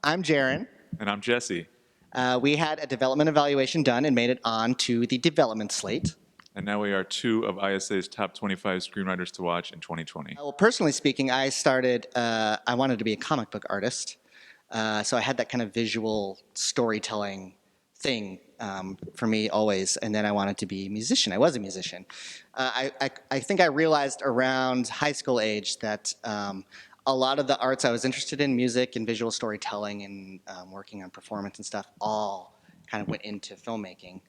I'm Jerren. And I'm Jesse. We had a development evaluation done and made it on to the development slate. And now we are two of ISA's top 25 screenwriters to watch in 2020. Well, personally speaking, I wanted to be a comic book artist. So I had that kind of visual storytelling thing for me always. And then I wanted to be a musician. I was a musician. I think I realized around high school age that a lot of the arts I was interested in, music and visual storytelling and working on performance and stuff, all kind of went into filmmaking.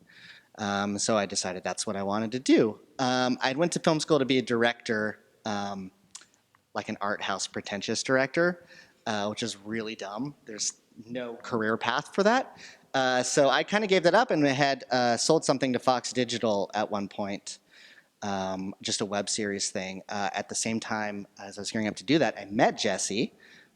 So I decided that's what I wanted to do. I went to film school to be a director, like an art house pretentious director, which is really dumb. There's no career path for that. So I kind of gave that up and had sold something to Fox Digital at one point. Just a web series thing. At the same time as I was gearing up to do that, I met Jesse,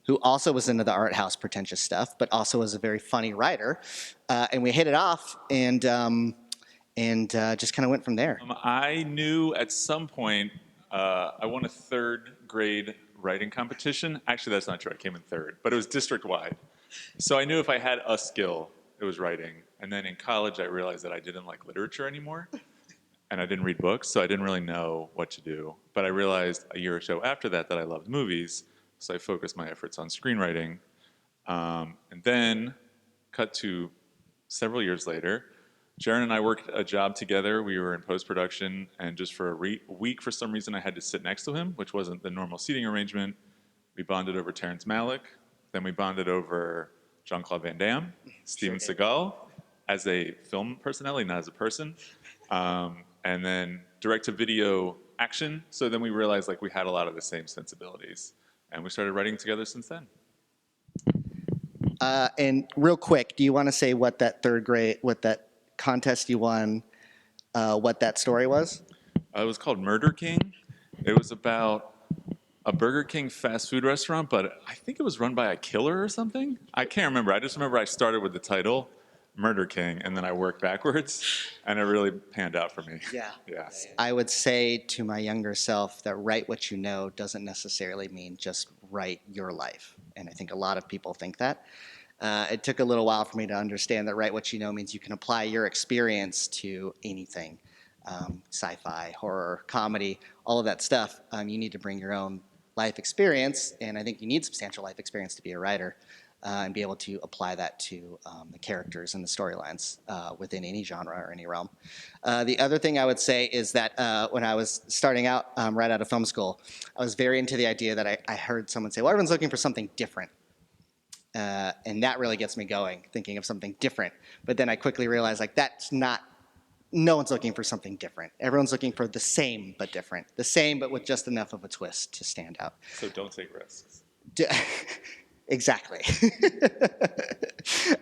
who also was into the art house pretentious stuff, but also was a very funny writer. And we hit it off and just kind of went from there. I knew at some point I won a third grade writing competition. Actually, that's not true. I came in third, but it was district-wide. So I knew if I had a skill, it was writing. And then in college, I realized that I didn't like literature anymore. And I didn't read books, so I didn't really know what to do. But I realized a year or so after that I loved movies, so I focused my efforts on screenwriting. And then, cut to several years later, Jerren and I worked a job together. We were in post-production, and just for a week, for some reason, I had to sit next to him, which wasn't the normal seating arrangement. We bonded over Terrence Malick. Then we bonded over Jean-Claude Van Damme, Steven Seagal, as a film personality, not as a person. And then direct-to-video action. So then we realized like we had a lot of the same sensibilities, and we started writing together since then. And real quick, do you want to say what that what that contest you won, what that story was? It was called Murder King. It was about a Burger King fast food restaurant, but I think it was run by a killer or something. I can't remember. I just remember I started with the title, Murder King, and then I worked backwards, and it really panned out for me. Yeah. Yeah. I would say to my younger self that write what you know doesn't necessarily mean just write your life. And I think a lot of people think that. It took a little while for me to understand that write what you know means you can apply your experience to anything. Sci-fi, horror, comedy, all of that stuff. You need to bring your own life experience, and I think you need substantial life experience to be a writer. And be able to apply that to the characters and the storylines within any genre or any realm. The other thing I would say is that when I was starting out right out of film school, I was very into the idea that I heard someone say, well, everyone's looking for something different. And that really gets me going, thinking of something different. But then I quickly realized, like, no one's looking for something different. Everyone's looking for the same but different. The same but with just enough of a twist to stand out. So don't take risks. Exactly.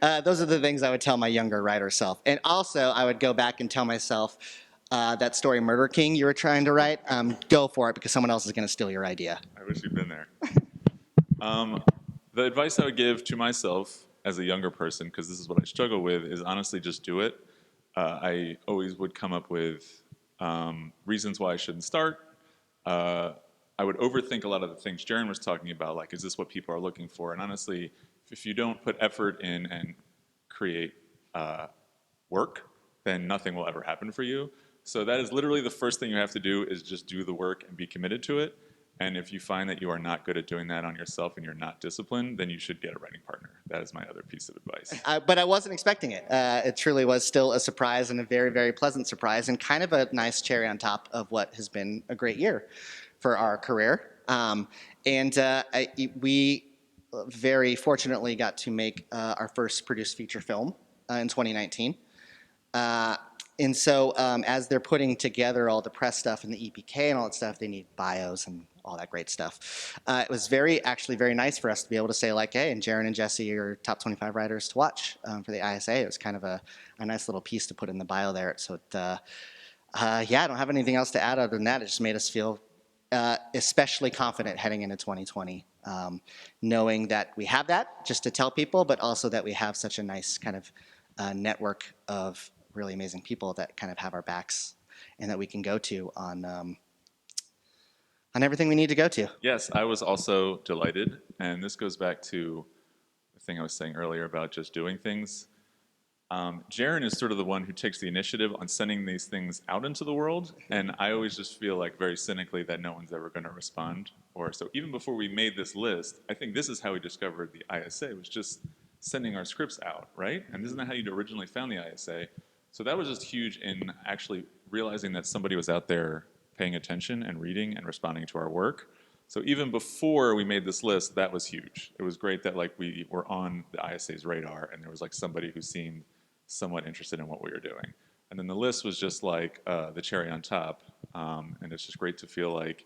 Those are the things I would tell my younger writer self. And also, I would go back and tell myself that story, Murder King, you were trying to write, go for it because someone else is going to steal your idea. I wish you'd been there. The advice I would give to myself as a younger person, because this is what I struggle with, is honestly just do it. I always would come up with reasons why I shouldn't start. I would overthink a lot of the things Jerren was talking about, like, is this what people are looking for? And honestly, if you don't put effort in and create work, then nothing will ever happen for you. So that is literally the first thing you have to do is just do the work and be committed to it. And if you find that you are not good at doing that on yourself and you're not disciplined, then you should get a writing partner. That is my other piece of advice. But I wasn't expecting it. It truly was still a surprise and a very, very pleasant surprise and kind of a nice cherry on top of what has been a great year for our career. We very fortunately got to make our first produced feature film in 2019. And so as they're putting together all the press stuff and the EPK and all that stuff, they need bios and all that great stuff. It was actually very nice for us to be able to say, like, hey, and Jerren and Jesse are top 25 writers to watch for the ISA. It was kind of a nice little piece to put in the bio there. So, I don't have anything else to add other than that. It just made us feel especially confident heading into 2020, knowing that we have that just to tell people, but also that we have such a nice kind of network of really amazing people that kind of have our backs and that we can go to on everything we need to go to. Yes, I was also delighted, and this goes back to thing I was saying earlier about just doing things. Jerren is sort of the one who takes the initiative on sending these things out into the world, and I always just feel like very cynically that no one's ever going to respond. Or so even before we made this list, I think this is how we discovered the ISA was just sending our scripts out, right? And isn't that how you originally found the ISA? So that was just huge in actually realizing that somebody was out there paying attention and reading and responding to our work. So even before we made this list, that was huge. It was great that like we were on the ISA's radar and there was like somebody who seemed somewhat interested in what we were doing. And then the list was just like the cherry on top. And it's just great to feel like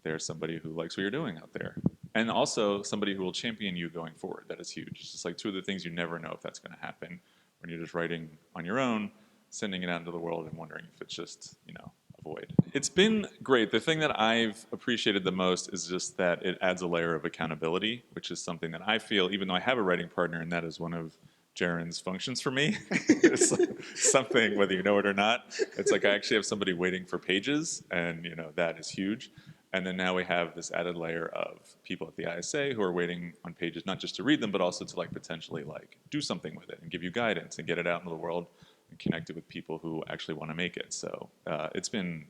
there's somebody who likes what you're doing out there. And also somebody who will champion you going forward. That is huge. It's just like two of the things you never know if that's going to happen when you're just writing on your own, sending it out into the world and wondering if it's just, you know, a void. It's been great. The thing that I've appreciated the most is just that it adds a layer of accountability, which is something that I feel, even though I have a writing partner, and that is one of Jerren's functions for me. It's like something, whether you know it or not, it's like I actually have somebody waiting for pages, and you know that is huge. And then now we have this added layer of people at the ISA who are waiting on pages, not just to read them, but also to like potentially like do something with it and give you guidance and get it out into the world and connect it with people who actually want to make it. So it's been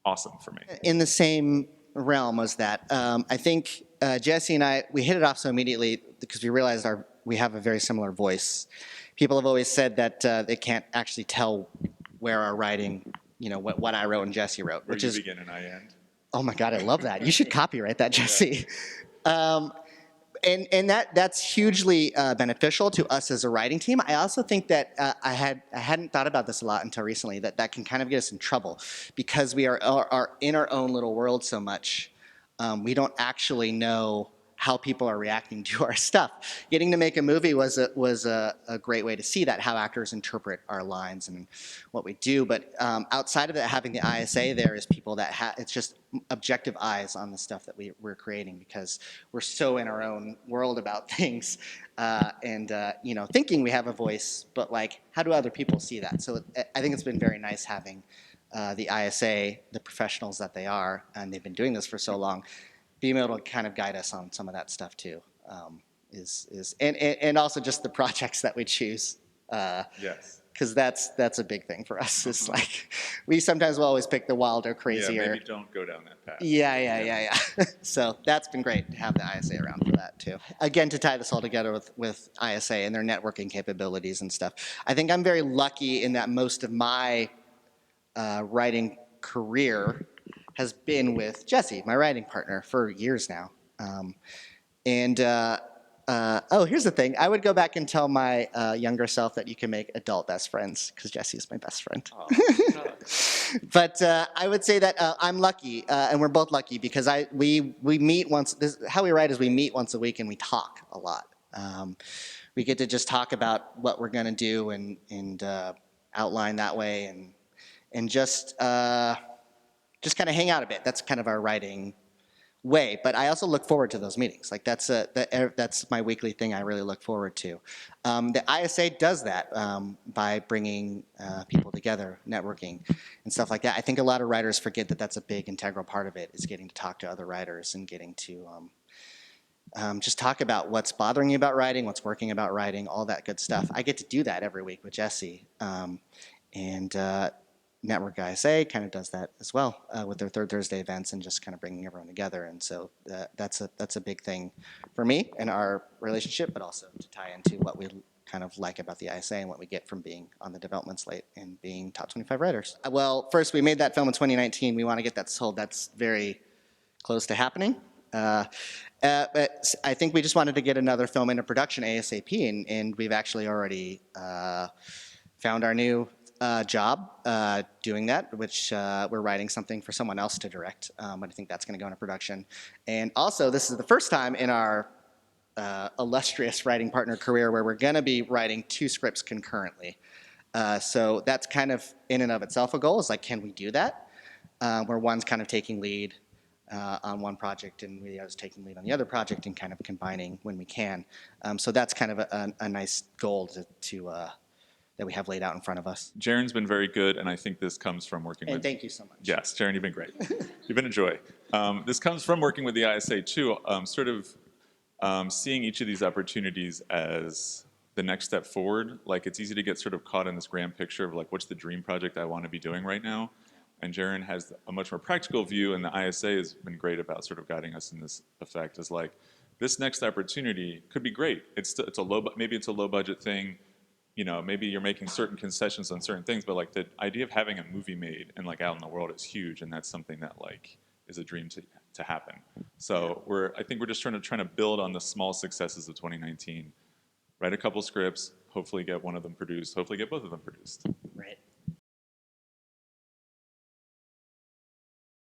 awesome for me. In the same realm was that I think Jesse and I, we hit it off so immediately because we realized we have a very similar voice. People have always said that they can't actually tell where our writing, you know, what I wrote and Jesse wrote. Where you begin and I end. Oh my God, I love that. You should copyright that, Jesse. And that's hugely beneficial to us as a writing team. I also think that I hadn't thought about this a lot until recently, that can kind of get us in trouble because we are in our own little world so much. We don't actually know how people are reacting to our stuff. Getting to make a movie was a great way to see that, how actors interpret our lines and what we do. But outside of that, having the ISA there is people that it's just objective eyes on the stuff that we're creating because we're so in our own world about things and you know, thinking we have a voice, but like, how do other people see that? So I think it's been very nice having the ISA, the professionals that they are, and they've been doing this for so long, being able to kind of guide us on some of that stuff too, and also just the projects that we choose. Yes. Because that's a big thing for us. It's like we sometimes will always pick the wilder, crazier. Yeah, maybe don't go down that path. Yeah. So that's been great to have the ISA around for that too. Again, to tie this all together with ISA and their networking capabilities and stuff. I think I'm very lucky in that most of my writing career has been with Jesse, my writing partner, for years now. Oh, here's the thing. I would go back and tell my younger self that you can make adult best friends because Jesse is my best friend. Oh, But I would say that I'm lucky, and we're both lucky because we meet once. How we write is we meet once a week and we talk a lot. We get to just talk about what we're gonna do and outline that way and just kind of hang out a bit. That's kind of our writing way. But I also look forward to those meetings. Like that's my weekly thing I really look forward to. The ISA does that by bringing people together, networking, and stuff like that. I think a lot of writers forget that that's a big integral part of it is getting to talk to other writers and getting to just talk about what's bothering you about writing, what's working about writing, all that good stuff. I get to do that every week with Jesse. Network ISA kind of does that as well with their Third Thursday events and just kind of bringing everyone together. And so that's a big thing for me and our relationship, but also to tie into what we kind of like about the ISA and what we get from being on the development slate and being top 25 writers. Well, first we made that film in 2019. We want to get that sold. That's very close to happening. But I think we just wanted to get another film into production ASAP, and we've actually already found our new job doing that, which we're writing something for someone else to direct, but I think that's going to go into production. And also, this is the first time in our illustrious writing partner career where we're going to be writing 2 scripts concurrently. So that's kind of in and of itself a goal. Is like, can we do that? Where one's kind of taking lead on one project and the other's taking lead on the other project and kind of combining when we can. So that's kind of a nice goal that we have laid out in front of us. Jerren's been very good, and I think this comes from working with... And thank you so much. Yes, Jerren, you've been great. You've been a joy. This comes from working with the ISA, too, sort of seeing each of these opportunities as the next step forward. Like it's easy to get sort of caught in this grand picture of like what's the dream project I want to be doing right now. And Jerren has a much more practical view, and the ISA has been great about sort of guiding us in this effect. Is like this next opportunity could be great. It's a maybe it's a low budget thing. You know, maybe you're making certain concessions on certain things, but like the idea of having a movie made and like out in the world is huge, and that's something that like is a dream to happen. So I think we're just trying to build on the small successes of 2019, write a couple scripts, hopefully get one of them produced, hopefully get both of them produced. Right.